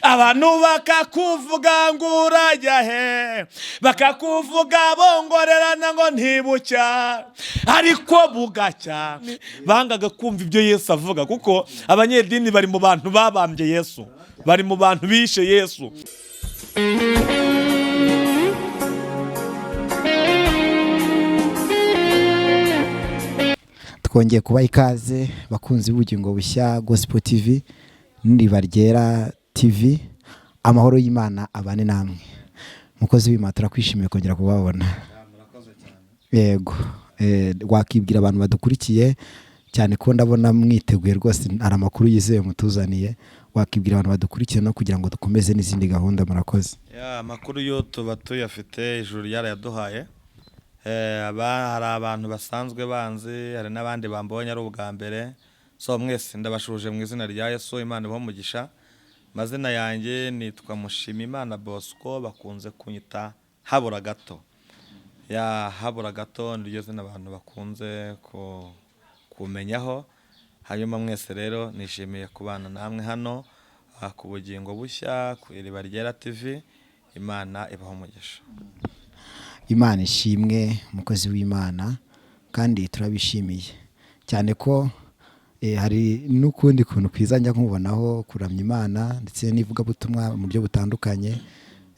abantu bakakuvuga ngo urajya he, bakakuvuga bongorerana ngo ntibucya, ariko bugacya. Bangaga kumva ibyo Yesu avuga, kuko abanyedini bari mu bantu babambye Yesu, bari mu bantu bishe Yesu. Twongeye kuba ikaze bakunzi b'ubugingo bushya Gospel TV n'Ibahe TV. Amahoro y'Imana abane namwe. Mukozi w'Imana turakwishimiye kongera kubabona. Yego, wakibwira abantu badukurikiye cyane ko ndabona mwiteguye rwose, ari amakuru yizewe mutuzaniye. Wakibwira abantu badukurikiye no kugira ngo dukomeze n'izindi gahunda. Murakoze. Amakuru yo tuba tuyafite, ijuru ryarayaduhaye. Hari abantu basanzwe banzi, hari n'abandi bambonye ari ubwa mbere. So mwese ndabashuje mu izina rya Yesu, Imana ibahe umugisha. Mazina yanjye nitwa Mushimiyimana Bosco, bakunze kunyita Haburagato. Haburagato niryo zina abantu bakunze kumenyaho. Hanyuma mwese rero nishimiye kubana namwe hano ku bugingo bushya ku Ibahe TV. Imana ibahe umugisha. Imana ishimwe mukozi w'Imana, kandi turabishimiye cyane ko hari n'ukundi kuntu kwizanja nk'ubonaho kuramya Imana ndetse n'ivuga butumwa mu buryo butandukanye.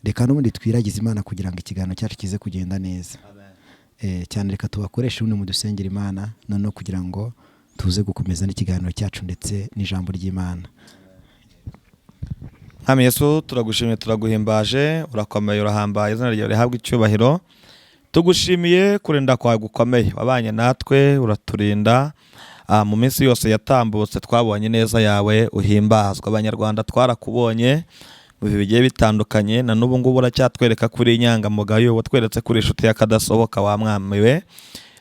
Reka n'ubundi twiragize Imana kugira ngo ikiganiro cyacu kize kugenda neza. Cyane reka tubakoreshe ubundi mu dusengera Imana noneho kugira ngo tuze gukomeza n'ikiganiro cyacu ndetse n'ijambo ry'Imana. Mwami Yesu turagushimiye, turaguhimbaje, urakomeye, urahambaye, izina ryawe rihabwe icyubahiro. Tugushimiye kurinda kwawe gukomeye, wabanye natwe uraturinda. Mu minsi yose yatambutse twabonye neza yawe, uhimbazwa. Abanyarwanda twarakubonye mu bihe bigiye bitandukanye, na n'ubu ngubu uracyatwereka kuri inyangamugayo, watweretse kuri inshuti y'akadasohoka wa Mwami we.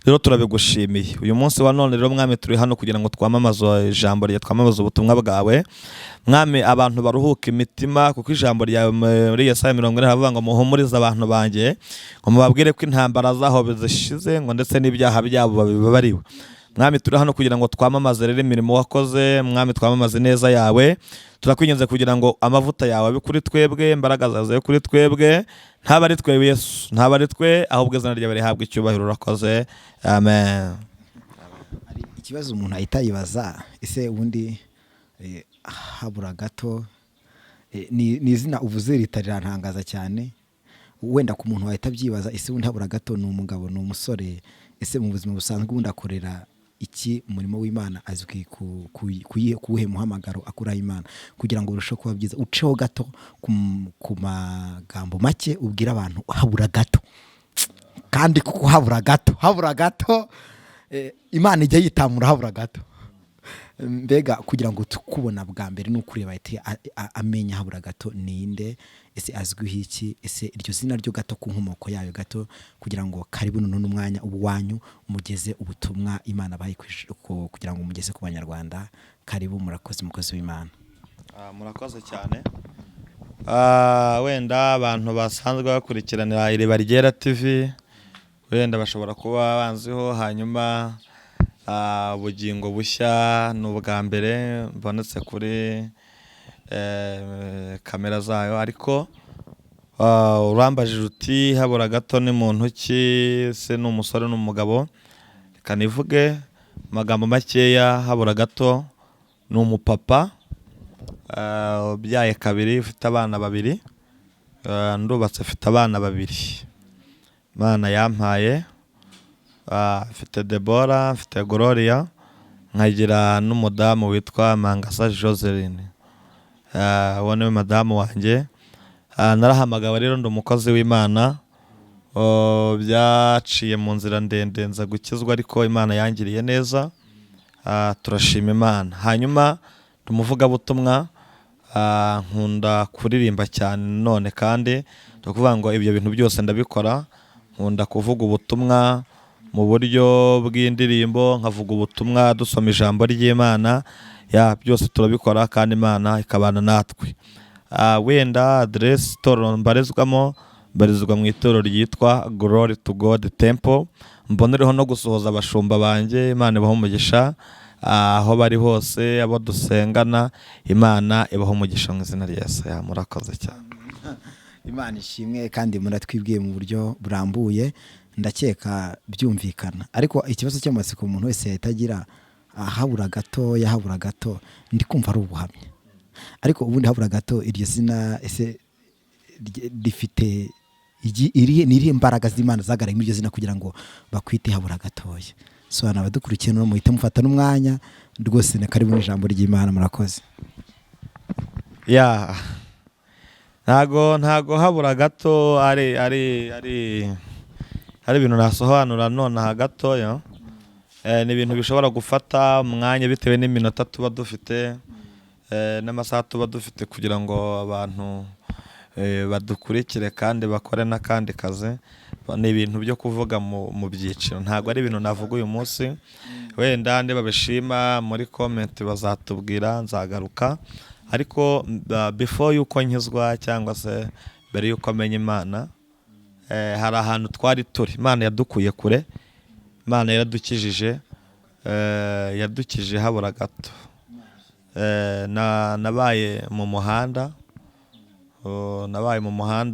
Rero turabigushimiye. Uyu munsi wa none rero Mwami turi hano kugira ngo twamamaze ijambo ryawe, twamamaze ubutumwa bwawe. Mwami, abantu baruhuka imitima, kuko ijambo ryawe muri Yesaya 40 havuga ngo muhumurize abantu banjye, ngo mubabwire ko intambara zaho zishize, ngo ndetse n'ibyaha byabo babibabariwe. Mwami, turi hano kugira ngo twamamaze rero imirimo wakoze. Mwami, twamamaze neza yawe. Turakwinginze kugira ngo amavuta yawe abe kuri twebwe, imbaraga zawe kuri twebwe, ntaba ari twe Yesu, ntaba ari twe, ahubwo izina ryawe rihabwe icyubahiro. Urakoze, amen. Hari ikibazo umuntu ahita yibaza, ese ubundi Haburagato ni izina uvuze ritarirantangaza cyane. Wenda ku muntu wahita byibaza, ese ubundi Haburagato ni umugabo, ni umusore, ese mu buzima busanzwe ubundi akorera iki umurimo w'Imana, azwi kuwuhe muhamagaro akuraho Imana, kugira ngo urusheho kuba byiza uceho gato ku magambo make ubwira abantu Haburagato. Kandi kuko Haburagato Imana ijya yitamura Haburagato. Mbega kugira ngo tukubona bwa mbere n'ukureba ite amenya Haburagato ninde, ese azwiho iki, ese iryo zina ryo gato ku nkomoko yayo gato, kugira ngo karibu none n'umwanya ubuwanyu umugeze ubutumwa Imana bayi kugira ngo umugeze ku Banyarwanda. Karibu, murakoze mukozi w'Imana. Murakoze cyane. Wenda abantu basanzwe bakurikiranira Ibahe TV wenda bashobora kuba banziho. Hanyuma ubugingo bushya ni ubwa mbere mbonetse kuri kamera zayo, ariko urambajije uti Haburagato ni muntu ki, se ni umusore n'umugabo? Reka nivuge amagambo makeya. Haburagato ni umupapa ubyaye kabiri, ufite abana babiri. Ndubatse, ufite abana babiri Imana yampaye. Mfite Debora, mfite Gloria, nkagira n'umudamu witwa Mangasa Joseline. Uwo niwe madamu wanjye. Narahamagawe rero, ndi umukozi w'Imana. Byaciye mu nzira ndende nza gukizwa, ariko Imana yangiriye neza. Turashima Imana. Hanyuma tumuvugabutumwa, nkunda kuririmba cyane none, kandi tukuvuga ngo ibyo bintu byose ndabikora. Nkunda kuvuga ubutumwa mu buryo bw'indirimbo, nkavuga ubutumwa dusoma ijambo ry'Imana. Byose turabikora kandi Imana ikabana natwe. Wenda adresse toro mbarizwamo, mbarizwa mu itorero ryitwa Glory to God Temple. Mbonereho no gusohoza abashumba banjye, Imana ibahe umugisha. aho bari hose, abo dusengana. Imana ibahe umugisha mu izina rya Yesu. Murakoze cyane. Imana ishimwe kandi muratwibwiye mu buryo burambuye, ndakeka byumvikana. Ariko ikibazo cy'amatsiko umuntu wese yahitagira habura gato ndi kumva ari ubuhamya. Ariko ubundi habura gato iryo zina ese rifite irihe imbaraga z'Imana zagaraye muri iryo zina kugira ngo bakwite habura gatoya? Sobanura abadukurikiye no muhite mufata n'umwanya rwose, ne karibu n'ijambo ry'Imana. Murakoze. Ntago habura gato ari ibintu nasobanura nonaha gatoya. Ni ibintu bishobora gufata umwanya bitewe n'iminota tuba dufite n'amasaha tuba dufite kugira ngo abantu badukurikire kandi bakore n'akandi kazi. Ni ibintu byo kuvuga mu byiciro, ntabwo ari ibintu navuga uyu munsi. Wenda babishima muri comment bazatubwira, nzagaruka. Ariko before yuko nkizwa cyangwa se mbere yuko menya Imana, hari ahantu twari turi. Imana yadukuye kure, Imana yaradukijije, yadukije habura gato. Nabaye mu muhanda,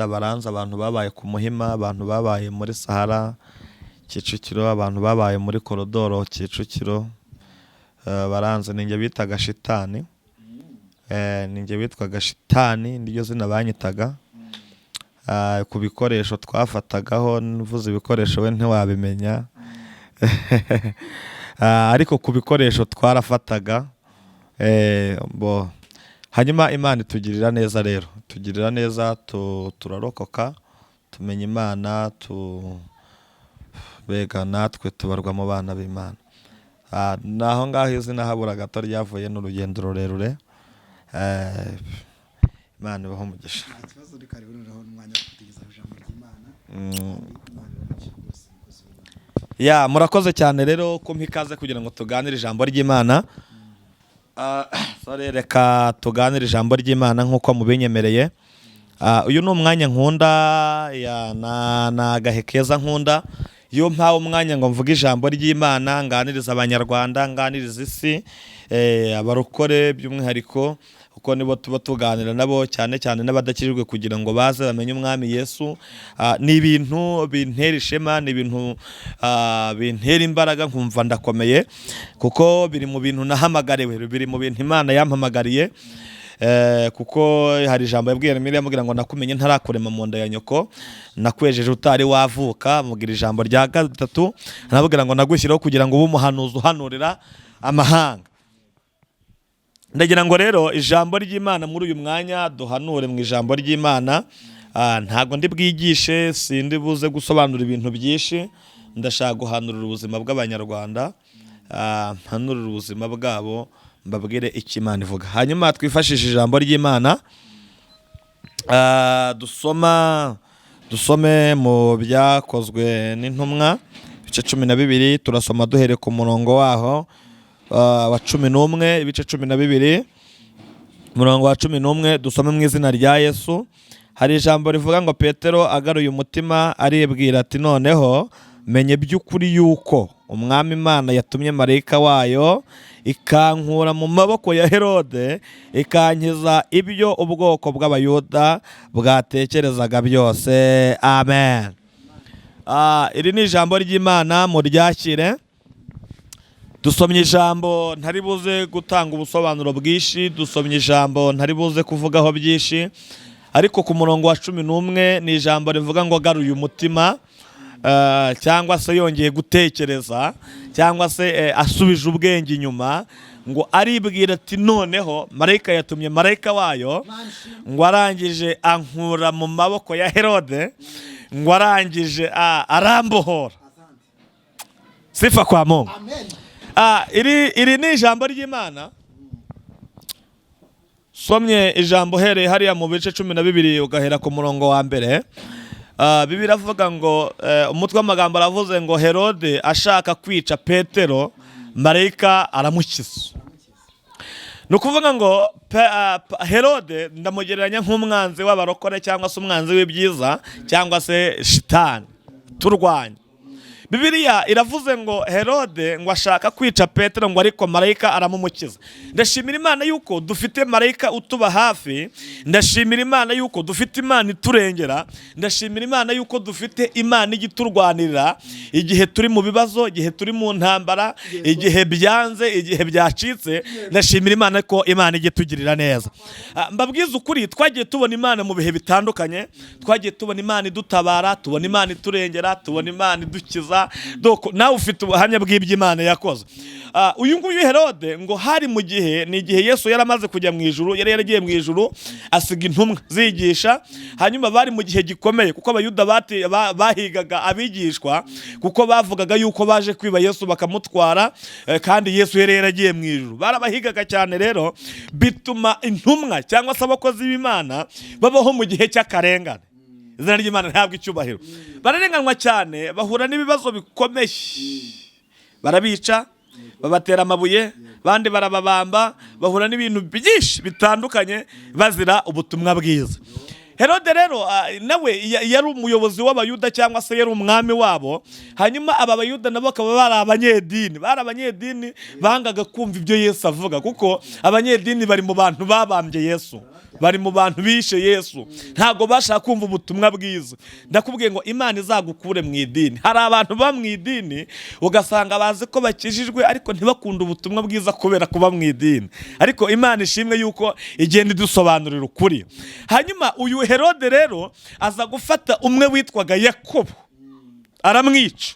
baranze abantu babaye ku Muhima, abantu babaye muri Sahara Kicukiro, abantu babaye muri korodoro Kicukiro, baranze. Ninjye bitaga shitani, ninjye bitwaga shitani, niryo zina banyitaga. Ku bikoresho twafatagaho, mvuze ibikoresho we ntiwabimenya. Ariko ku bikoresho twarafataga. Hanyuma Imana itugirira neza rero, tugirira neza, turarokoka, tumenya Imana, bega natwe tubarwa mu bana b'Imana. Naho ngaho izina habura gato ryavuye n'urugendo rurerure. Imana ibahe umugisha. Murakoze cyane rero kumpa ikaze kugira ngo tuganire ijambo ry'Imana. Reka tuganire ijambo ry'Imana nk'uko mubinyemereye. Uyu ni umwanya nkunda, na agahe keza nkunda. Iyo mpawe umwanya ngo mvuge ijambo ry'Imana, nganiriza abanyarwanda, nganiriza isi, abarokore by'umwihariko, kuko nibo tuba tuganira nabo, cyane cyane n'abadakijijwe, kugira ngo baze bamenye umwami Yesu. Ni ibintu bintera ishema, ni ibintu bintera imbaraga, nkumva ndakomeye, kuko biri mu bintu nahamagariwe, biri mu bintu Imana yampamagariye. Kuko hari ijambo yabwiye Emile, yamubwira ngo nakumenye ntarakurema mu nda ya nyoko, nakwejeje utari wavuka. Mugira ijambo rya gatatu, anabwira ngo nagushyiraho kugira ngo ube umuhanuzi uhanurira amahanga. Ndagira ngo rero ijambo ry'Imana muri uyu mwanya duhanure mu ijambo ry'Imana. Ntago ndi bwigishe, sindi buze gusobanura ibintu byinshi. Ndashaka guhanurira ubuzima bw'abanyarwanda, mpanurira ubuzima bwabo, mbabwire icyo Imana ivuga. Hanyuma twifashishe ijambo ry'Imana. Dusome mu byakozwe n'intumwa ibice 12. Turasoma duhere ku murongo waho wa 11, ibice 12, murongo wa 11. Dusome mu izina rya Yesu. Hari ijambo rivuga ngo Petero agaruye umutima aribwira ati, noneho menye by'ukuri yuko umwami Imana yatumye marayika wayo ikankura mu maboko ya Herode, ikankiza ibyo ubwoko bw'Abayuda bwatekerezaga byose. Amen. Iri ni ijambo ry'Imana, muryakire. Dusomye ijambo ntari buze gutanga ubusobanuro bwinshi, dusomye ijambo ntari buze kuvugaho byinshi, ariko ku murongo wa 11 ni ijambo rivuga ngo agaruye umutima, cyangwa se yongeye gutekereza, cyangwa se asubije ubwenge inyuma, ngo aribwira ati, noneho marayika yatumye marayika wayo, ngo arangije ankura mu maboko ya Herode, ngo arangije arambohora. Sifa kwa Mungu. Iri ni ijambo ry'Imana. Somye ijambo hereye hariya mu bice 12 ugahera ku murongo wa mbere. Bibiliya iravuga ngo umutwe w'amagambo aravuze ngo Herode ashaka kwica Petero, marayika aramukiza. Ni ukuvuga ngo Herode ndamugereranya nk'umwanzi w'abarokore, cyangwa se umwanzi w'ibyiza, cyangwa se shitani turwanya. Bibiliya iravuze ngo Herode ngo ashaka kwica Petero ngo ariko marayika aramumukiza. Ndashimira Imana yuko dufite marayika utuba hafi, ndashimira Imana yuko dufite Imana iturengera, ndashimira Imana yuko dufite Imana igiturwanirira igihe turi mu bibazo, igihe turi mu ntambara, igihe byanze, igihe byacitse. Ndashimira Imana ko Imana igitugirira neza. Mbabwiza ukuri, twagiye tubona Imana mu bihe bitandukanye, twagiye tubona Imana idutabara, tubona Imana iturengera, tubona Imana idukiza. Nawe ufite ubuhamya bw'iby'Imana yakoze. Uyu nguyu Herode ngo hari mu gihe, ni igihe Yesu yaramaze kujya mu ijuru, yari yaragiye mu ijuru asiga intumwa zigisha. Hanyuma bari mu gihe gikomeye kuko abayuda bahigaga abigishwa, kuko bavugaga yuko baje kwiba Yesu bakamutwara, kandi Yesu yari yaragiye mu ijuru. Barabahigaga cyane, rero bituma intumwa cyangwa se abakozi b'Imana babaho mu gihe cy'akarengane. Izina ry'Imana ntabwo icyubahiro. Bararenganwa cyane, bahura n'ibibazo bikomeye, barabica, babatera amabuye, bandi barababamba, bahura n'ibintu byinshi bitandukanye bazira ubutumwa bwiza. Herode rero nawe yari umuyobozi w'abayuda cyangwa se yari umwami wabo. Hanyuma aba bayuda nabo bakaba bari abanyedini, bangaga kumva ibyo Yesu avuga, kuko abanyedini bari mu bantu babambye Yesu, bari mu bantu bishe Yesu, ntago bashaka kumva ubutumwa bwiza. Ndakubwiye ngo Imana izagukure mu idini. Hari abantu ba mu idini ugasanga bazi ko bakijijwe ariko ntibakunda ubutumwa bwiza kubera kuba mu idini, ariko Imana ishimwe yuko igenda idusobanurira ukuri. Hanyuma uyu Herode rero aza gufata umwe witwaga Yakobo, aramwica,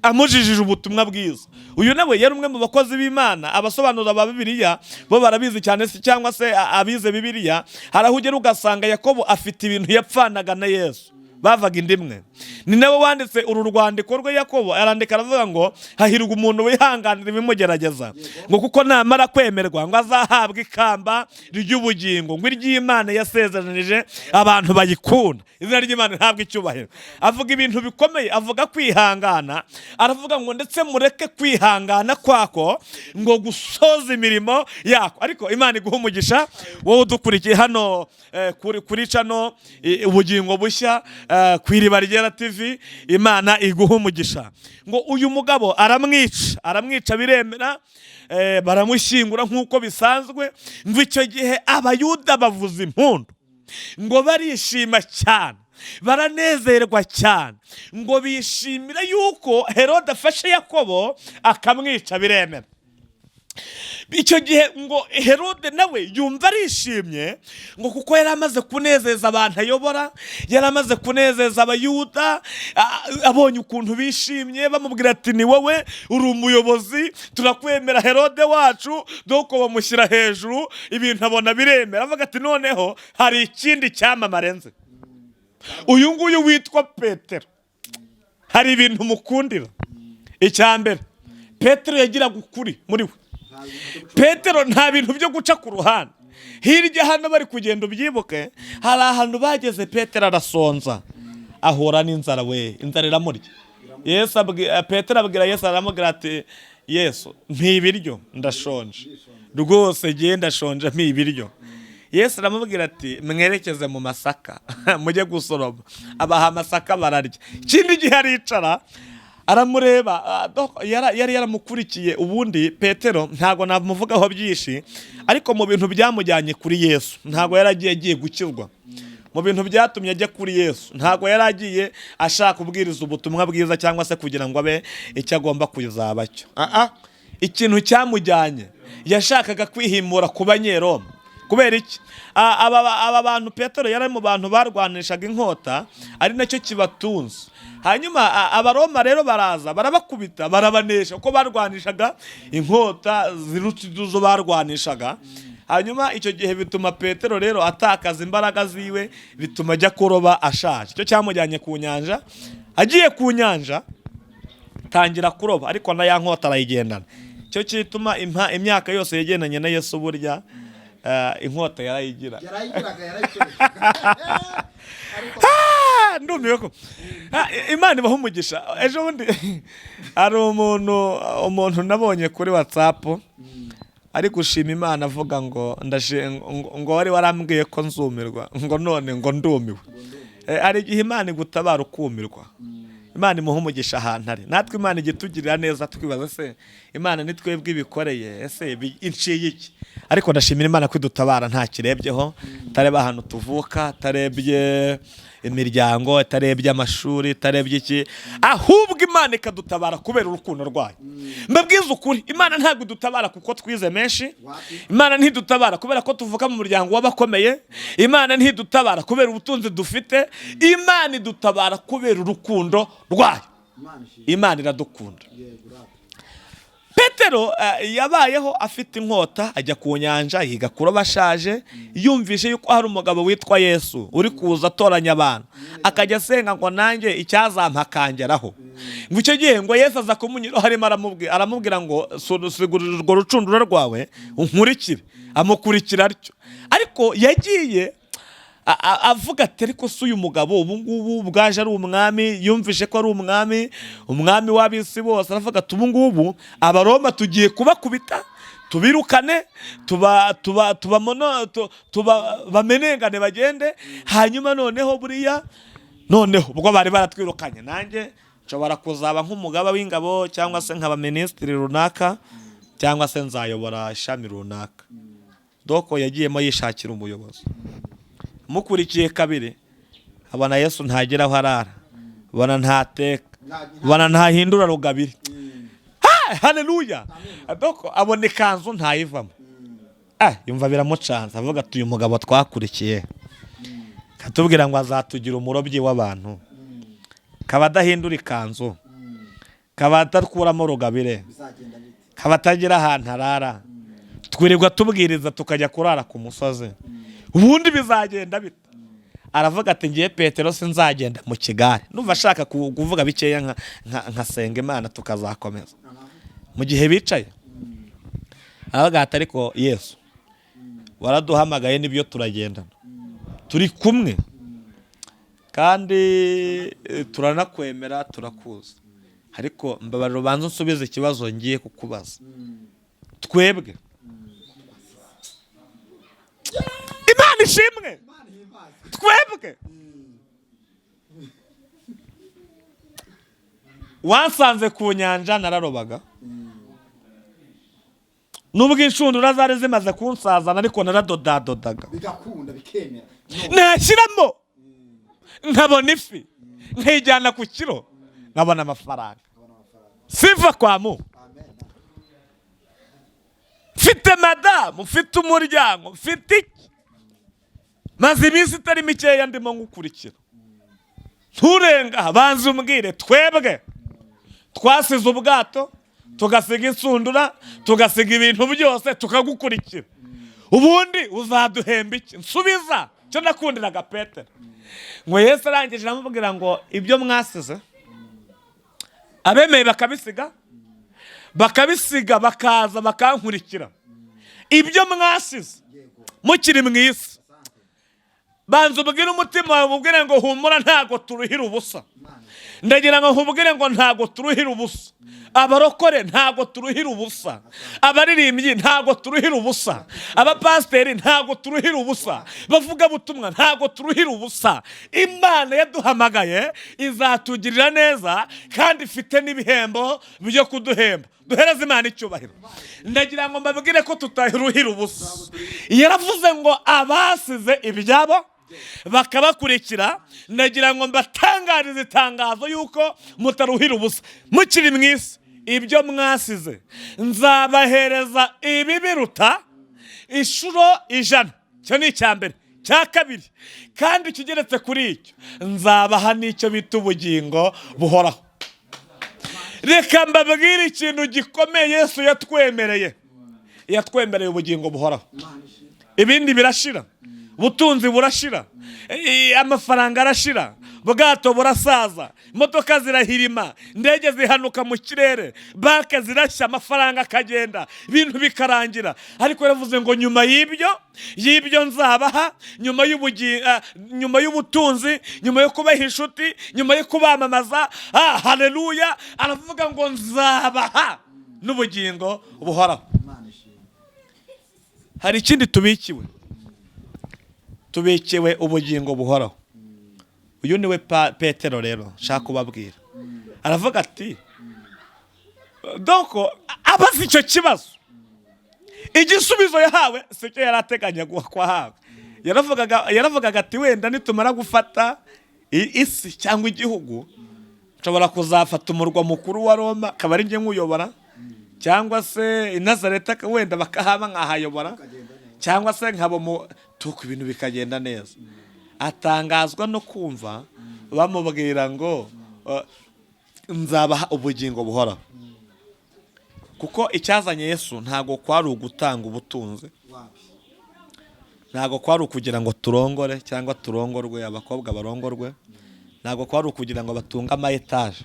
amujijije ubutumwa bwiza. Uyu nawe yari umwe mu bakozi b'Imana. Abasobanura ba Bibiliya bo barabizi cyane, cyangwa se abize Bibiliya, harahugera ugasanga Yakobo afite ibintu yapfanaga na Yesu, bavaga indimwe. Ni nawe wanditse uru rwandiko rwe Yakobo, arandika aravuga ngo hahirwa umuntu wihanganira ibimugerageza, ngo kuko namara kwemerwa ngo azahabwa ikamba ry'ubugingo, ngo iry'Imana yasezeranije abantu bayikunda. Izina ry'Imana ntabwo icyubahiro. Avuga ibintu bikomeye, avuga kwihangana, aravuga ngo ndetse mureke kwihangana kwako ngo gusoza imirimo yako. Ariko Imana iguha umugisha wowe udukurikiye hano kuri cano ubugingo bushya ku Iriba Ryera TV. Imana iguha umugisha. Ngo uyu mugabo aramwica biremera, baramushyingura nk'uko bisanzwe. Ngo icyo gihe abayuda bavuza impundu, ngo barishima cyane, baranezerwa cyane, ngo bishimira yuko Herode afashe Yakobo akamwica biremera. Icyo gihe ngo Herode nawe yumva arishimye, ngo kuko yari amaze kunezeza abantu ayobora, yari amaze kunezeza abayuda, abonye ukuntu bishimye bamubwira ati ni wowe uri umuyobozi, turakwemera Herode wacu, doko bamushyira hejuru, ibintu abona biremera. Avuga ati noneho hari ikindi cyamamare nze, uyu nguyu witwa Petero, hari ibintu mukundira. Icya mbere, Petero yagiraga ukuri muri we. Petero nta bintu byo guca ku ruhande. Hirya hano bari kugenda ubyibuke, hari ahantu bageze Petero arasonza, ahura n'inzara. Inzara iramurya. Petero abwira Yesu, aramubwira ati Yesu mpibiryo, ndashonje rwose, genda ndashonje mpibiryo. Yesu aramubwira ati mwerekeze mu masaka mujye gusoroma. Abaha amasaka bararya. Ikindi gihe aricara aramureba, yari yaramukurikiye. Ubundi Petero ntago namuvugaho byinshi, ariko mu bintu byamujyanye kuri Yesu ntago yari agiye gukizwa. Mu bintu byatumye ajya kuri Yesu ntago yari agiye ashaka kubwiriza ubutumwa bwiza cyangwa se kugira ngo abe icyo agomba kuzaba cyo. Ikintu cyamujyanye, yashakaga kwihimura ku Banyeroma. Kubera iki? Aba bantu Petero yari mu bantu barwanishaga inkota, ari nacyo kibatunze. Hanyuma Abaroma rero baraza barabakubita, barabanesha, uko barwanishaga inkota ziruta izo barwanishaga. Hanyuma icyo gihe bituma Petero rero atakaza imbaraga ziwe, bituma ajya kuroba ashaje. Icyo cyamujyanye ku nyanja. Agiye ku nyanja tangira kuroba, ariko na ya nkota arayigendana. Cyo kituma imyaka yose yegendanye na Yesu burya inkota yarayigira. Ndumiye ko Imana ibaha umugisha. Ejo bundi hari umuntu nabonye kuri WhatsApp ari gushima Imana avuga ngo wari warambwiye ko nzumirwa, ngo none ngo ndumiwe. Ari igihe Imana igutabara ukumirwa. Imana imuha umugisha ahantu ari. Natwe Imana igitugirira neza twibaza se Imana ni twebwe ibikoreye ese inciye iki? Ariko ndashimira Imana ko idutabara nta kirebyeho, tareba ahantu tuvuka, tarebye imiryango, tarebye amashuri, tarebye iki, ahubwo Imana ikadutabara kubera urukundo rwayo. Mbabwiza ukuri, Imana ntabwo idutabara kuko twize menshi, Imana ntidutabara kubera ko tuvuka mu muryango w'abakomeye, Imana ntidutabara kubera ubutunzi dufite, Imana idutabara kubera urukundo rwayo. Imana iradukunda. Petero yabayeho afite inkota, ajya ku nyanja yiga kuroba ashaje, yumvishe yuko hari umugabo witwa Yesu uri kuza atoranya abantu, akajya asenga ngo nanjye icyazampakangeraho. Ngo icyo gihe ngo Yesu aza kumunyura harimo aramubwira ngo sigurira urwo rucundura rwawe unkurikire. Amukurikira atyo. Ariko yagiye avuga ati ariko si uyu mugabo ubu ngubu bwaje ari umwami, yumvishe ko ari umwami w'abisi bose. Aravuga ati ubu ngubu Abaroma tugiye kubakubita, tubirukane, bamenengane bagende, hanyuma noneho buriya noneho ubwo bari baratwirukanye nanjye nshobora kuzaba nk'umugaba w'ingabo cyangwa se nkaba minisitiri runaka cyangwa se nzayobora ishami runaka. Doko yagiyemo yishakira umuyobozi. Mukurikiye kabiri abona Yesu ntagera aho arara, abona ntateka, abona ntahindura rugabire. Haleluya. Doko abona ikanzu ntayivamo. Yumva biramucanza, avuga ati uyu mugabo twakurikiye katubwira ngo azatugira umurobyi w'abantu, kaba adahindura ikanzu, kaba atakuramo rugabire, kaba atagira ahantu arara, twirirwa tubwiriza tukajya kurara ku musozi, ubundi bizagenda bite? Aravuga ati ngiye Petero sinzagenda mu kigare. Numva ashaka kuvuga bikeya nkasenga Imana tukazakomeza. Mu gihe bicaye aravuga ati ariko Yesu waraduhamagaye n'ibyo turagendana, turi kumwe kandi turanakwemera turakuza, ariko mbabarira ubanza unsubize ikibazo ngiye kukubaza. Twebwe Imana ishimwe, twebwe wansanze ku nyanja nararobaga, nubwo inshundura zari zimaze kunsazana ariko naradodadodaga bigakunda bikemera, nashyiramo nkabona ifi nkijyana ku kiro nkabona amafaranga siva kwa mu. Mfite madamu, mfite umuryango, mfite iki, maze iminsi itari mikeya ndimo ngukurikira. Nturenga banza umbwire, twebwe twasize ubwato tugasiga insundura tugasiga ibintu byose tukagukurikira, ubundi uzaduhemba iki? Nsubiza cyo nakundiraga Petero. Ngo Yesu arangije aramubwira ngo ibyo mwasize abemeye bakabisiga bakaza bakankurikira, ibyo mwasize mukiri mu isi banza ubwire umutima wawe, ubwire ngo humura ntago turuhira ubusa. Ndagira ngo nkubwire ngo ntago turuhira ubusa, abarokore ntago turuhira ubusa, abaririmbyi ntago turuhira ubusa, abapasiteri ntago turuhira ubusa, bavuga butumwa ntago turuhira ubusa. Imana yaduhamagaye izatugirira neza kandi ifite n'ibihembo byo kuduhemba. Duhereze Imana icyubahiro. Ndagira ngo mbabwire ko tutaruhira ubusa. Yaravuze ngo abasize ibyabo bakabakurikira, ndagira ngo mbatangarize itangazo yuko mutaruhira ubusa mukiri mu isi. Ibyo mwasize nzabahereza ibi biruta inshuro 100. Cyo ni icyambere. Cya kabiri kandi kigeretse kuri icyo, nzabaha n'icyo bita ubugingo buhoraho. Reka mbabwire ikintu gikomeye Yesu yatwemereye. Yatwemereye ubugingo buhoraho. Ibindi birashira, ubutunzi burashira, amafaranga arashira, ubwato burasaza, imodoka zirahirima, indege zihanuka mu kirere, banki zirashya, amafaranga akagenda, ibintu bikarangira. Ariko yaravuze ngo nyuma y'ibyo nzabaha, nyuma y'ubutunzi, nyuma yo kubaha inshuti, nyuma yo kubamamaza, haleluya, aravuga ngo nzabaha n'ubugingo buhoraho. Hari ikindi tubikiwe ubugingo buhoraho. Uyu niwe Petero rero nshaka kubabwira. aravuga ati doko abazi icyo kibazo igisubizo yahawe sicyo yarateganya kwahawe. Yaravugaga ati wenda nitumara gufata isi cyangwa igihugu nshobora kuzafata umurwa mukuru wa Roma akaba ari njye nkuyobora, cyangwa se i Nazareta wenda bakahaba nkahayobora, cyangwa se nkabo tuko ibintu bikagenda neza. Atangazwa no kumva bamubwira ngo nzabaha ubugingo buhoraho. Kuko icyazanye Yesu ntago kwari ugutanga ubutunzi, ntago kwari ukugira ngo turongore cyangwa turongorwe, abakobwa barongorwe, ntago kwari ukugira ngo batunga ama etaje.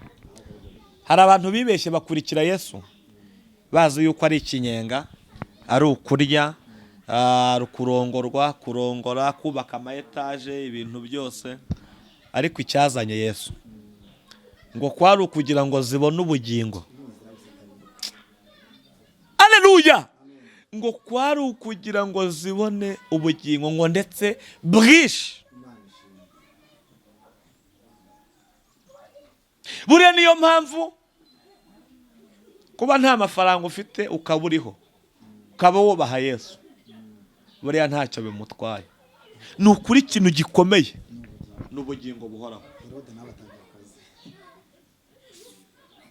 Hari abantu bibeshye bakurikira Yesu bazi yuko ari ikinyenga, ari ukurya, ari kurongorwa, kurongora, kubaka ama etaje, ibintu byose. Ariko icyazanye Yesu ngo kwari ukugira ngo zibone ubugingo. Haleluya! Ngo kwari ukugira ngo zibone ubugingo, ngo ndetse bwinshi. Buriya niyo mpamvu kuba nta mafaranga ufite ukaba uriho, ukaba wubaha Yesu, buriya ntacyo bimutwaye. Ni ukuri ikintu gikomeye n'ubugingo buhoraho. Herode nawe atangiye akazi,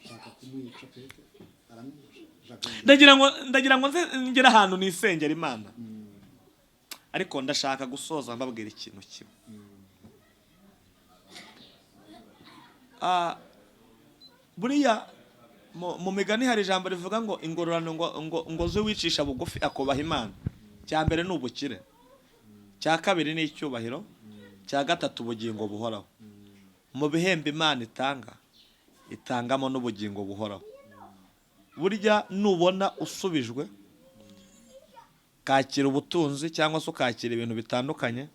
shaka kumwica Petero aramwica. Ndagira ngo ngera ahantu nisengera Imana, ariko ndashaka gusoza mbabwira ikintu kimwe. Buriya mu migani hari ijambo rivuga ngo ingororano ngo zo wicisha bugufi akubaha Imana. Cya mbere ni ubukire, cya kabiri ni icyubahiro, cya gatatu ubugingo buhoraho. Mu bihembo Imana itangamo n'ubugingo buhoraho. Burya nubona usubijwe kakira ubutunzi cyangwa se ukakira ibintu bitandukanye,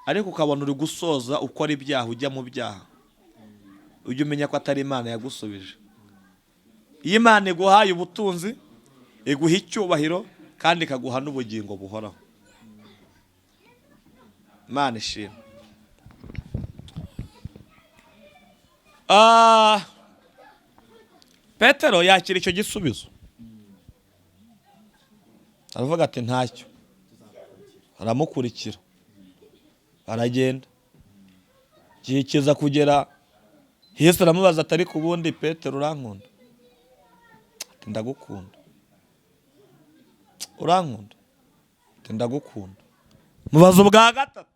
ariko ukabona uri gusoza ukora ibyaha, ujya mu byaha, ujye umenya ko atari Imana yagusubije. Iyo Imana iguhaye ubutunzi, iguha icyubahiro kandi ikaguha n'ubugingo buhoraho. Imana ishimwe. Petero yakira icyo gisubizo, aravuga ati ntacyo. Aramukurikira, aragenda. Igihe kiza kugera, Yesu aramubaza ati ariko ubundi Petero urankunda? Ati ndagukunda. Urankunda? Ati ndagukunda. Mubaza ubwa gatatu,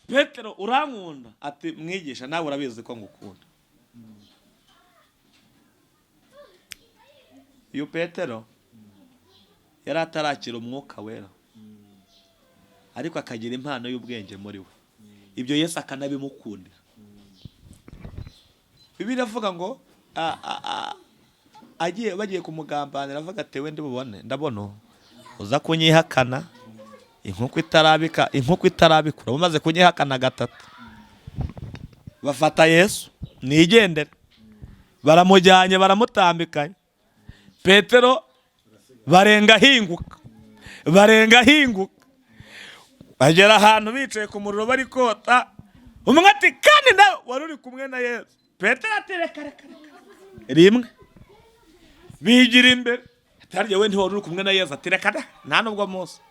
Petero urankunda? Ati mwigisha nawe urabizi ko ngukunda. Iyo Petero yari atarakira umwuka wera, ariko akagira impano y'ubwenge muri we, ibyo Yesu akanabimukundira. Bibiliya iravuga ngo bagiye kumugambanira, avuga ati we ndabona uza kunyihakana inkoko itarabikura. Bamaze kunyihakana gatatu, bafata Yesu nigendere, baramujyanye baramutambikanye. Petero barenga hinguka, bagera ahantu bicaye ku muriro bari kota. Umwe ati kandi nawe wari uri kumwe na Yesu. Petero ati reka rimwe, bigira imbere. Atarya we ntiwari uri kumwe na Yesu? Ati reka nta nubwo Mose.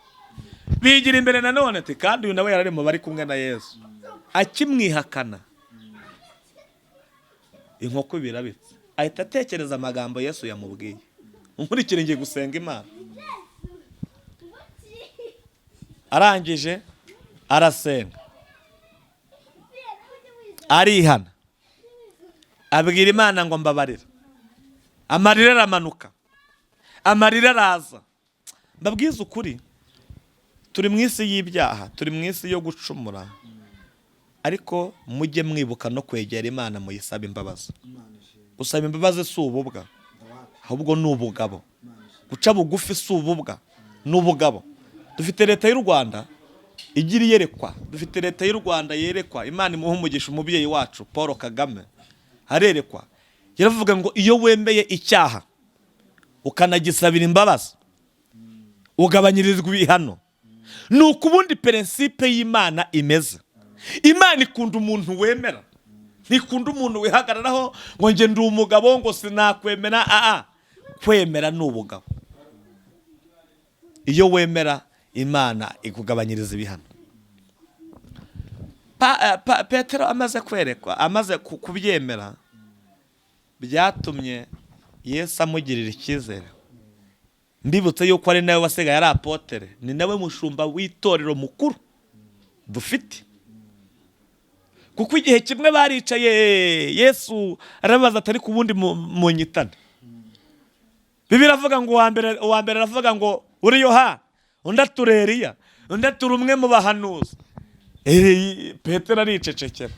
Bigira imbere nanone ati kandi uyu nawe yarari mu bari kumwe na Yesu. Akimwihakana, inkoko birabitse, ahita atekereza amagambo Yesu yamubwiye. Unkurikire ngiye gusenga Imana. Arangije arasenga, arihana, abwira Imana ngo mbabarira. Amarira aramanuka, amarira araza. Mbabwiza ukuri, turi mu isi y'ibyaha, turi mu isi yo gucumura, ariko mujye mwibuka no kwegera Imana muyisaba imbabazi. Gusaba imbabazi si ububwa, ahubwo ni ubugabo. Guca bugufi si ububwa, ni ubugabo. Dufite leta y'u Rwanda igira iyerekwa, dufite leta y'u Rwanda yerekwa. Imana imuhe umugisha umubyeyi wacu Paul Kagame, harerekwa. Yaravuga ngo iyo wembeye icyaha ukanagisabira imbabazi, ugabanyirizwa ibihano. Nuko ubundi principe y'Imana imeze. Imana ikunda umuntu wemera ntikunda umuntu wihagararaho ngo njye ndi umugabo ngo sinakwemera. Kwemera ni ubugabo. Iyo wemera Imana ikugabanyiriza ibihano. Petero amaze kwerekwa, amaze kubyemera, byatumye Yesu amugirira icyizere. Mbibutse yuko ari nawe wasigaye ari apotere, ni nawe mushumba w'itorero mukuru dufite. Kuko igihe kimwe baricaye, Yesu arabaza ati ariko ubundi munyitane. Bibiliya iravuga ngo uwa mbere aravuga ngo uri Yohana, undi atura Eliya, undi atura umwe mu bahanuzi. Petero aricecekera.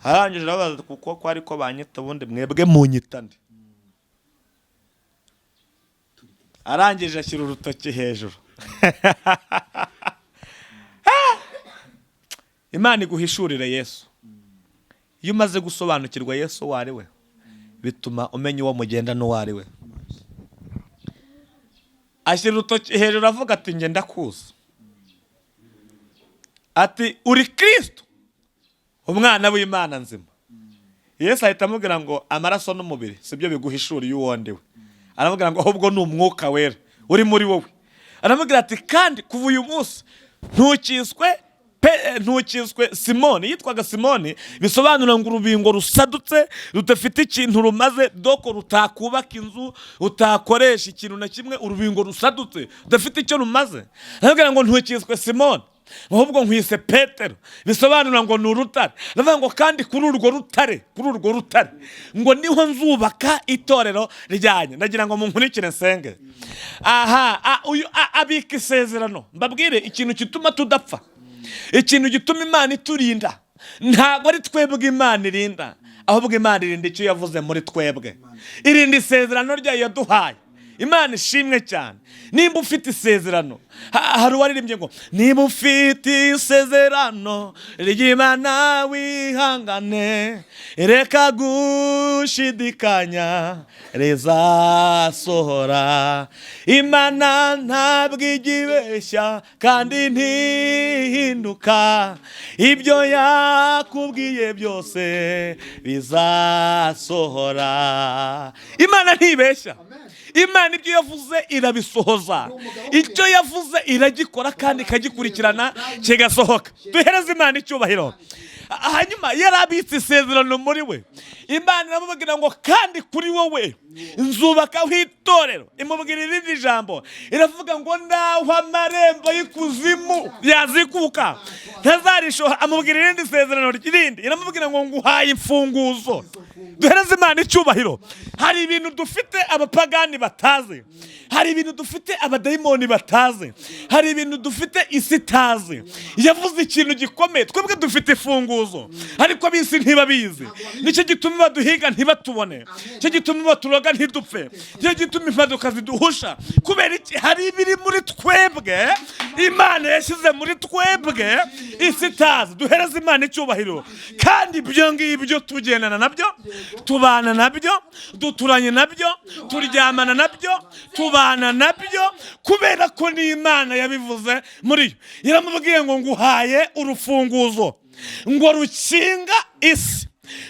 Arangije arabaza kuko ko ariko banyita ubundi mwebwe munyitane. Arangije ashyira urutoki hejuru. Imana iguhishurire Yesu. Iyo umaze gusobanukirwa Yesu uwo ari we, bituma umenya uwo mugenda n'uwo ari we. Ashyira urutoki hejuru avuga ati njye ndakuzi. Ati uri Kristo, umwana w'Imana nzima. Yesu ahita amubwira ngo amaraso n'umubiri sibyo biguhishuriye uwo ndi we. Aravuga ngo ahubwo ni umwuka wera uri muri wowe. Aramubwira ati kandi kuva uyu munsi ntukizwe Simoni. Yitwaga Simoni, bisobanura ngo urubingo rusadutse rudafite ikintu rumaze, doko rutakubaka inzu, utakoresha ikintu na kimwe, urubingo rusadutse rudafite icyo rumaze. Aravuga ngo ntukizwe Simoni, ahubwo nkwise Petero, bisobanura ngo ni urutare. Aravuga ngo kandi kuri urwo rutare ngo niho nzubaka itorero ryanjye. Ndagira ngo munkurikire nsenge. Uyu abika isezerano. Mbabwire ikintu gituma tudapfa, ikintu gituma Imana iturinda, ntabwo ari twebwe Imana irinda, ahubwo Imana irinda icyo yavuze muri twebwe. Irinda isezerano ryayo yaduhaye. Imana ishimwe cyane. Nimba ufite isezerano, hari uwaririmbye ngo niba ufite isezerano ry'Imana wihangane, reka gushidikanya rizasohora. Imana ntabwo igibeshya kandi ntihinduka, ibyo yakubwiye byose bizasohora. Imana ntibeshya. Imana ibyo yavuze irabisohoza. Icyo yavuze iragikora kandi ikagikurikirana kigasohoka. Duhereze Imana icyubahiro. Hanyuma yarabitse isezerano muri we. Imana iramubwira ngo kandi kuri wowe nzubakaho itorero. Imubwira irindi jambo, iravuga ngo naho amarembo y'ikuzimu yazikuka ntazarishoha. Amubwira irindi sezerano ry'irindi, iramubwira ngo nguhaye imfunguzo. Duhereze Imana icyubahiro. Hari ibintu dufite abapagani batazi, hari ibintu dufite abadayimoni batazi, hari ibintu dufite isi itazi. Yavuze ikintu gikomeye, twebwe dufite imfunguzo ariko ab'isi ntibabizi. Nicyo gituma baduhiga ntibatubone, nicyo gituma baturoga ntidupfe, nicyo gituma impanuka ziduhusha. Kubera iki? Hari ibiri muri twebwe Imana yashyize muri twebwe isi itazi. Duhereze Imana icyubahiro. Kandi ibyo ngibyo tugendana nabyo, tubana nabyo, duturanye nabyo, turyamana nabyo, tubana nabyo, kubera ko ni Imana yabivuze muri yo. Iramubwiye ngo nguhaye urufunguzo ngo rukinga isi,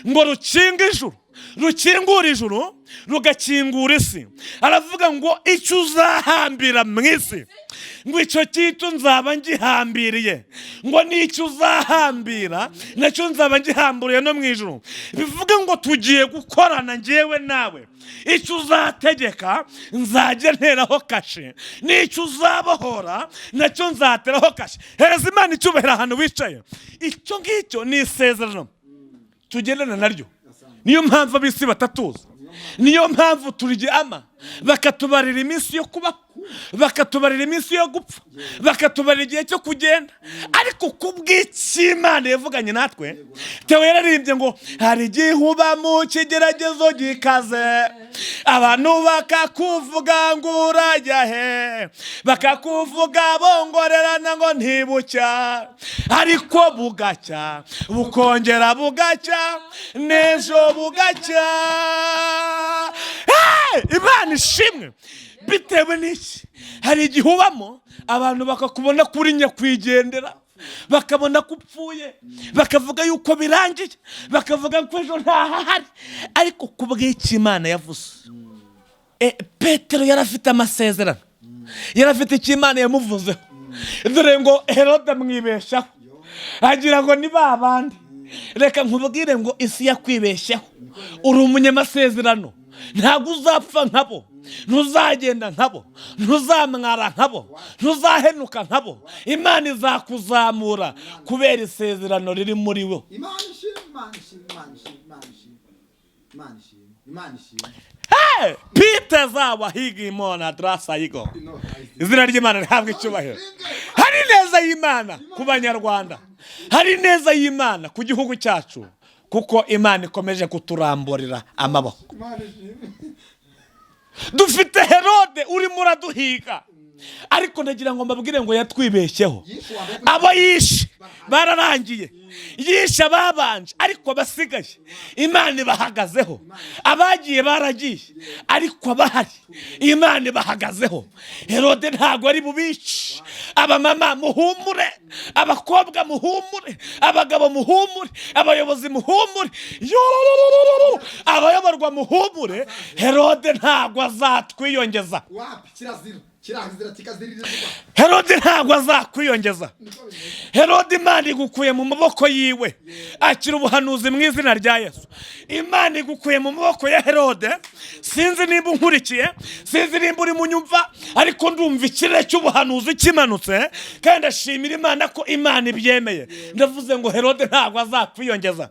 ngo rukinga ijuru, rukingura ijuru rugakingura isi. Aravuga ngo icyo uzahambira mu isi, ngo icyo cyito nzaba ngihambiriye, ngo n'icyo uzahambira nacyo nzaba ngihamburiye no mu ijuru. Bivuga ngo tugiye gukorana njyewe nawe. Icyo uzategeka nzajya nteraho kashe, n'icyo uzabohora nacyo nzateraho kashe. Hereza Imana icyubahiro ahantu wicaye. Icyo ngicyo ni isezerano tugendana naryo. Niyo mpamvu ab'isi batatuza, niyo mpamvu turyama bakatubarira iminsi yo kubaho, bakatubarira iminsi yo gupfa, bakatubarira igihe cyo kugenda. Ariko kubw'iki Imana yavuganye natwe, Theo yararimbye ngo hari igihe uba mu kigeragezo gikaze, abantu bakakuvuga ngo urajya he, bakakuvuga bongorerana ngo ntibucya, ariko bugacya bukongera bugacya n'ejo bugacya. Imana ishimwe. Bitewe n'iki? Hari igihe ubamo abantu bakakubona kuri nyakwigendera, bakabona ko upfuye, bakavuga yuko birangiye, bakavuga ko ejo ntahari. Ariko kubw'iki Imana yavuze, Petero yarafite amasezerano, yarafite icyo Imana yamuvuzeho. Dore ngo Herode amwibeshaho, agira ngo ni babandi. Reka nkubwire ngo isi yakwibeshyaho, uri umunyamasezerano, ntabwo uzapfa nkabo, ntuzagenda nkabo, ntuzamwara nkabo, ntuzahenuka nkabo. Imana izakuzamura kubera isezerano riri muri wo. Peter zawa higi imona drasa yigo. Izina ry'Imana rihabwe icyubahiro. Hari neza y'Imana ku Banyarwanda, hari neza y'Imana ku gihugu cyacu, kuko Imana ikomeje kuturamburira amaboko. Dufite Herode urimo uraduhiga, ariko ndagira ngo mbabwire ngo yatwibeshyeho. Abo yishe bararangiye, yishe ababanje, ariko basigaye Imana ibahagazeho. Abagiye baragiye, ariko abahari Imana ibahagazeho. Herode ntago ari bubice. Abamama muhumure, abakobwa muhumure, abagabo muhumure, abayobozi muhumure, abayoborwa muhumure. Herode ntago azatwiyongeza. Herode ntago azakwiyongeza. Herode Imana igukuye mu maboko yiwe, akira ubuhanuzi mu izina rya Yesu. Imana igukuye mu maboko ya Herode. Sinzi nimba unkurikiye, sinzi nimba uri munyumva, ariko ndumva ikirere cy'ubuhanuzi kimanutse, kandi ashimira Imana ko Imana ibyemeye. Ndavuze ngo Herode ntago azakwiyongeza.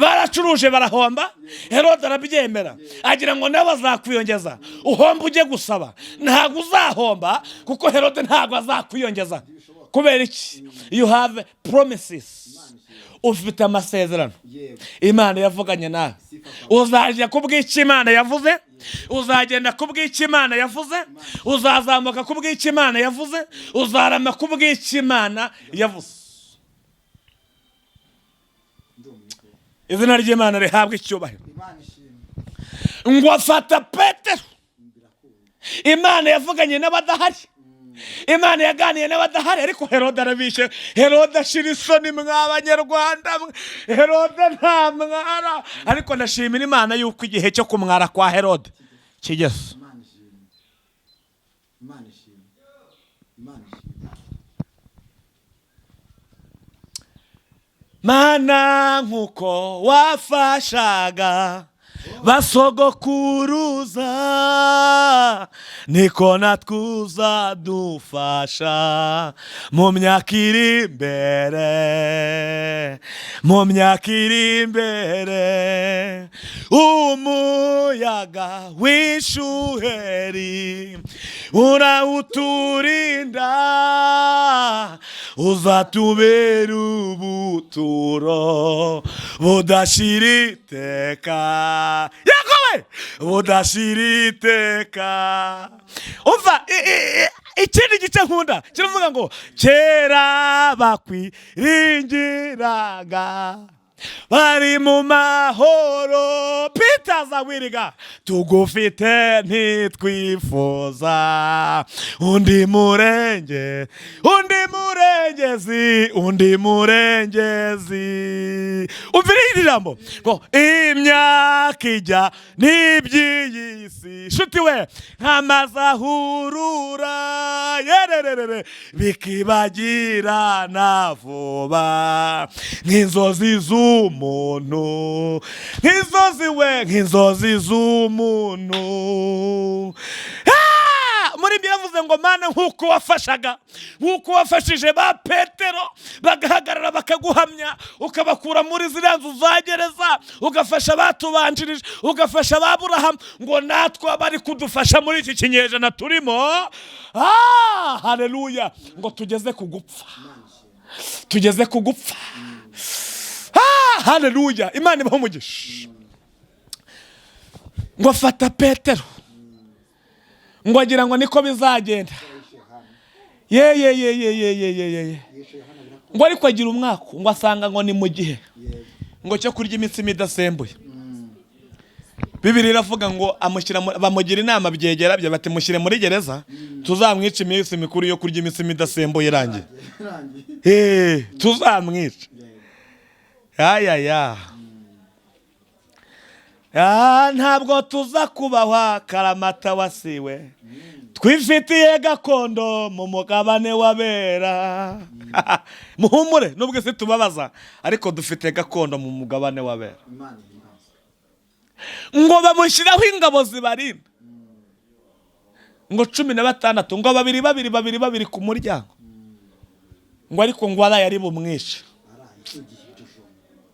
Baracuruje barahomba, Herode arabyemera, agira ngo nawe azakwiyongeza. Uhomba ujye gusaba, ntago uzahomba, kuko Herode ntago azakwiyongeza. Kubera iki? You have promises. Ufite amasezerano Imana yavuganye nawe. Uzajya kubw'iki Imana yavuze, uzagenda kubw'iki Imana yavuze, uzazamuka kubw'iki Imana yavuze, uzarama kubw'iki Imana yavuze. Izina ry'Imana rihabwe icyubahiro. Ngo afata Petero. Imana yavuganye n'abadahari, Imana yaganiye n'abadahari, ariko Herode arabishe. Herode ashira isoni mw'Abanyarwanda. Herode nta mwara, ariko ndashimira Imana yuko igihe cyo kumwara kwa Herode kigeze. Mana nkuko wafashaga basogokuruza, niko natwe uzadufasha mu myaka iri imbere, mu myaka iri imbere. Umuyaga w'ishuheri urawuturinda, uzatubera ubuturo budashira iteka. Yakowe budashira iteka. Umva ikindi gice nkunda kiravuga ngo kera bakwiringiraga bari mu mahoro. Peter zawiriga tugufite ntitwifuza undi murenge, undi murengezi, undi murengezi. Umvira iri jambo ngo imyaka ijya n'iby'iyisi, shuti we nk'amazahurura yererere bikibagirana vuba nk'inzozi z'umuntu, nk'inzozi we, nk'inzozi z'umuntu. Muri byo yavuze ngo Mana nkuko wafashaga, nkuko wafashije ba Petero bagahagarara bakaguhamya, ukabakura muri ziriya nzu za gereza, ugafasha abatubanjirije, ugafasha aburahamu, ngo natwe abari kudufasha muri iki kinyejana turimo. Haleluya. Ngo tugeze ku gupfa, tugeze ku gupfa. Haleluya. Imana ibahe umugisha. Ngo afata Petero, ngo agira ngo niko bizagenda. Ngo ariko agira umwaka, ngo asanga ngo ni mu gihe ngo cyo kurya imitsima idasembuye. Bibiri iravuga ngo bamugira inama byegera bye bati mushyire muri gereza tuzamwica iminsi mikuru yo kurya imitsima idasembuye irangiye. Tuzamwica. Ntabwo tuza kubahwa karamata wasiwe, twifitiye gakondo mu mugabane w'abera. Muhumure nubwo isi tubabaza ariko dufite gakondo mu mugabane w'abera. Ngo bamushyiraho ingabo zibarinda ngo 16, ngo babiri ku muryango, ngo ariko ngo araye ari bumwishe.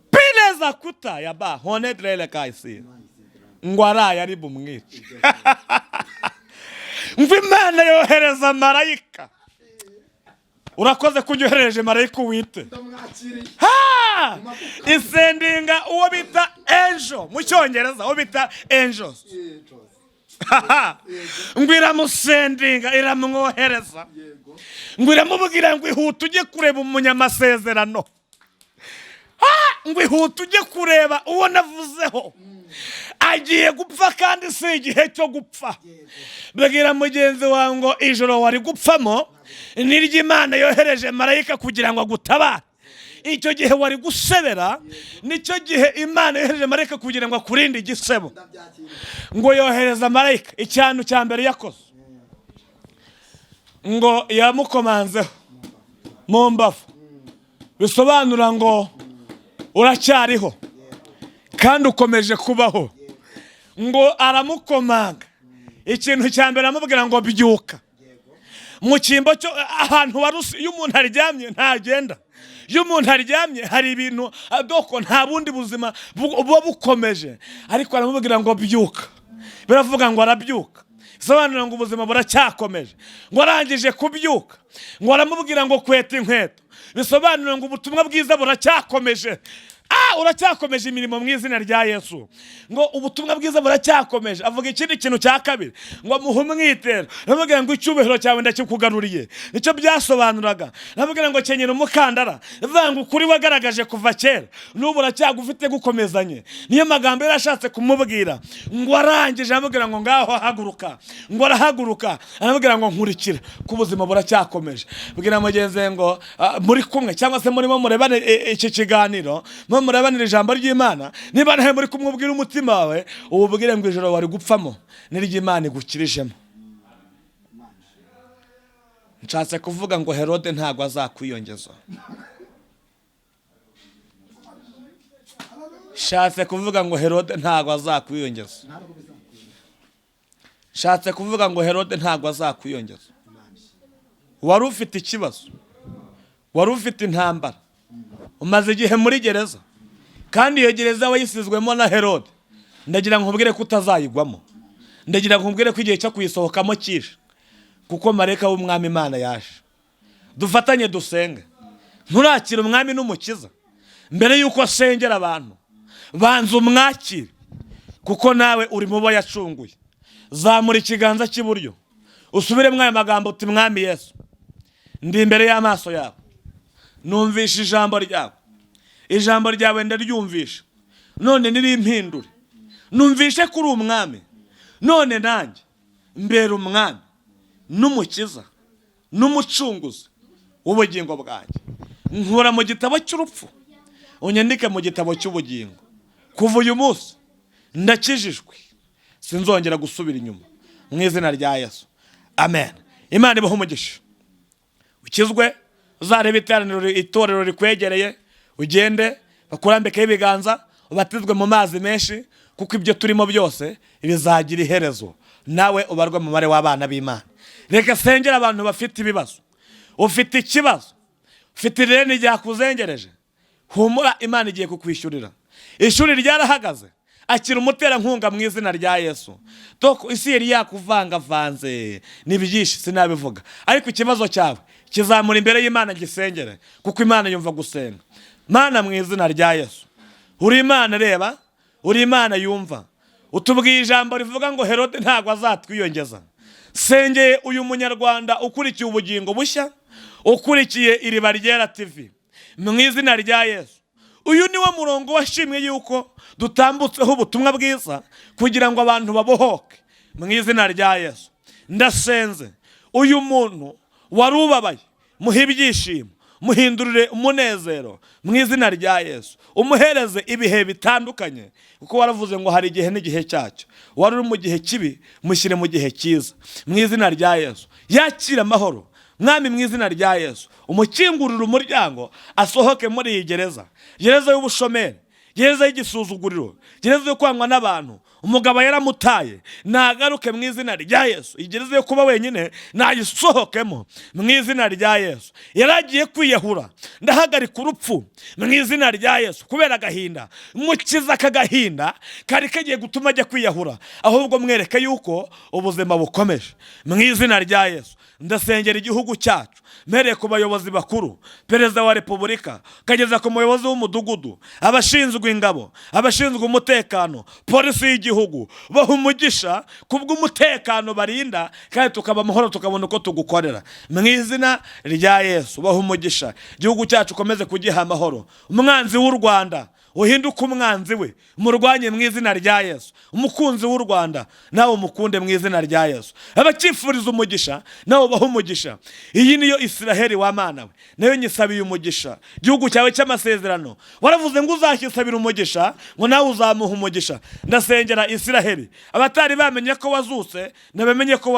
Pineza kuta yaba honedrele kaisi, ngo araye ari bumwishe. Ngo Imana yohereza marayika. Urakoze kunyohereje marayika wite. Isendinga uwo bita angel mu cyongereza, uwo bita angels. Ngo iramusendinga, iramwohereza. Ngo iramubwira ngo ihute ujye kureba umunyamasezerano. Ngo ihute ujye kureba uwo navuzeho. Agiye gupfa kandi si igihe cyo gupfa. Bwira mugenzi wawe ngo ijoro wari gupfamo niryo Imana yohereje marayika kugira ngo agutabare. Icyo gihe wari gusebera nicyo gihe Imana yohereje marayika kugira ngo akurinde igisebo. Ngo yohereza marayika, icyanu cya mbere yakoze ngo yamukomanzeho mu mbavu, bisobanura ngo uracyariho kandi ukomeje kubaho. Ngo aramukomanga, ikintu cya mbere amubwira ngo byuka. Mu cyimbo cyo ahantu warusi, iyo umuntu aryamye ntagenda. Iyo umuntu aryamye hari ibintu doko nta bundi buzima buba bukomeje, ariko aramubwira ngo byuka. Biravuga ngo arabyuka, bisobanura ngo ubuzima buracyakomeje. Ngo arangije kubyuka, ngo aramubwira ngo kweta inkweto, bisobanura ngo ubutumwa bwiza buracyakomeje. Uracyakomeje imirimo mu izina rya Yesu. Ngo ubutumwa bwiza buracyakomeje. Avuga ikindi kintu cya kabiri ngo muhumwitera. Navuga ngo icyubahiro cyawe ndakikugaruriye. Nicyo byasobanuraga. Navuga ngo kenyera umukandara. Navuga ngo kuri wagaragaje kuva kera n'ubu uracyagufite gukomezanye. Niyo magambo yarashatse kumubwira. Ngo arangije navuga ngo ngaho haguruka. Ngo arahaguruka. Navuga ngo nkurikira ku buzima buracyakomeje. Bwira mugenzi ngo muri kumwe cyangwa se murimo murebane iki kiganiro, murabanira ijambo ry'Imana, niba nahe muri kumubwira umutima wawe ububwire ngo ijoro wari gupfamo niryo Imana igukirijemo. Nshatse kuvuga ngo Herode ntago azakwiyongeza. Nshatse kuvuga ngo Herode ntago azakwiyongeza. Nshatse kuvuga ngo Herode ntago azakwiyongeza. Wari ufite ikibazo, wari ufite intambara, umaze igihe muri gereza, kandi iyo gereza wayisizwemo na Herode. Ndagira ngo nkubwire ko utazayigwamo. Ndagira ngo nkubwire ko igihe cyo kuyisohokamo kishe, kuko marayika w'umwami Imana yaje. Dufatanye dusenge. Nturakira umwami n'umukiza mbere yuko asengera abantu, banza umwakire, kuko nawe uri mu bo yacunguye. Zamura ikiganza cy'iburyo usubire mwaya magambo uti mwami Yesu, ndi imbere y'amaso yawe, numvisha ijambo ryawe. Ijambo ryawe ndaryumvisha, none nirimpindure. Numvishe kuri umwami, none nanjye mbere umwami n'umukiza n'umucunguzi w'ubugingo bwanjye. Nkura mu gitabo cy'urupfu unyandike mu gitabo cy'ubugingo. Kuva uyu munsi ndakijijwe, sinzongera gusubira inyuma mu izina rya Yesu, amen. Imana ibahe umugisha. Ukizwe, uzareba itorero rikwegereye, ugende bakurambikeho ibiganza, ubatizwe mu mazi menshi, kuko ibyo turimo byose bizagira iherezo, nawe ubarwe mu mubare w'abana b'Imana. Reka sengera abantu bafite ibibazo. Ufite ikibazo, ufite ireni ryakuzengereje, humura, Imana igiye kukwishyurira. Ishuri ryarahagaze, akira umuterankunga mu izina rya Yesu. Doko isi yari yakuvangavanze n'ibyinshi sinabivuga, ariko ikibazo cyawe kizamura imbere y'Imana gisengere, kuko Imana yumva gusenga. Mana mu izina rya Yesu, uri Imana reba, uri Imana yumva. Utubwiye ijambo rivuga ngo Herode ntago azatwiyongeza. Sengeye uyu munyarwanda ukurikiye ubugingo bushya, ukurikiye Iriba Ryera TV, mu izina rya Yesu. uyu niwo murongo washimwe yuko dutambutseho ubutumwa bwiza kugira ngo abantu babohoke mu izina rya Yesu. Ndasenze uyu muntu wari ubabaye, muhe ibyishimo, muhindurire umunezero mu izina rya Yesu, umuhereze ibihe bitandukanye, kuko waravuze ngo hari igihe n'igihe cyacyo. Wari uri mu gihe kibi, mushyire mu gihe cyiza mu izina rya Yesu. Yakira amahoro Mwami mu izina rya Yesu, umukingurire umuryango asohoke muri iyi gereza y'ubushomeri, gereza y'igisuzuguriro, gereza yo kwangwa n'abantu. Umugabo yaramutaye, nagaruke mu izina rya Yesu. Igereza yo kuba wenyine nayisohokemo mu izina rya Yesu. Yaragiye kwiyahura, ndahagarika urupfu mu izina rya Yesu kubera agahinda. Mukiza akagahinda kari kagiye gutuma ajya kwiyahura, ahubwo mwereke yuko ubuzima bukomeje mu izina rya Yesu. Ndasengera igihugu cyacu, mpereye ku bayobozi bakuru, perezida wa repubulika, kageza ku muyobozi w'umudugudu, abashinzwe ingabo, abashinzwe umutekano, polisi y'igihugu, baha umugisha kubw'umutekano barinda, kandi tukaba amahoro tukabona uko tugukorera mu izina rya Yesu. Baha umugisha igihugu cyacu, ukomeze kugiha amahoro. Umwanzi w'u Rwanda uhinduke umwanzi we, umurwanye mu izina rya Yesu. Umukunzi w'u Rwanda nawe umukunde mu izina rya Yesu. Abakifuriza umugisha nawe baha umugisha. Iyi niyo Israheli wa Mana we, nayo nyisabiye umugisha. Igihugu cyawe cy'amasezerano waravuze ngo uzakisabira umugisha, ngo nawe uzamuha umugisha. Ndasengera Israheli, abatari bamenye ko wazutse nabamenye ko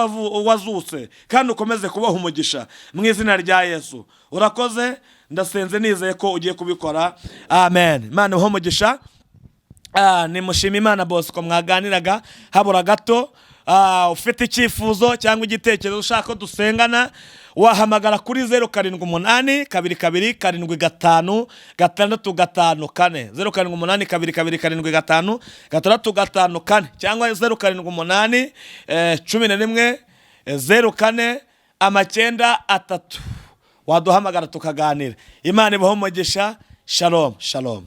wazutse, kandi ukomeze kubaha umugisha mu izina rya Yesu. Urakoze, ndasenze nizeye ko ugiye kubikora. Amen. Imana ibahe umugisha. Nimushima Imana bose ko mwaganiraga habura gato. Ufite icyifuzo cyangwa igitekerezo ushaka ko dusengana, wahamagara kuri 078 22 75 655 078 22 75 655 cyangwa 078 11 04 93. Waduhamagara tukaganira. Imana ibahe umugisha. Shalom, shalom.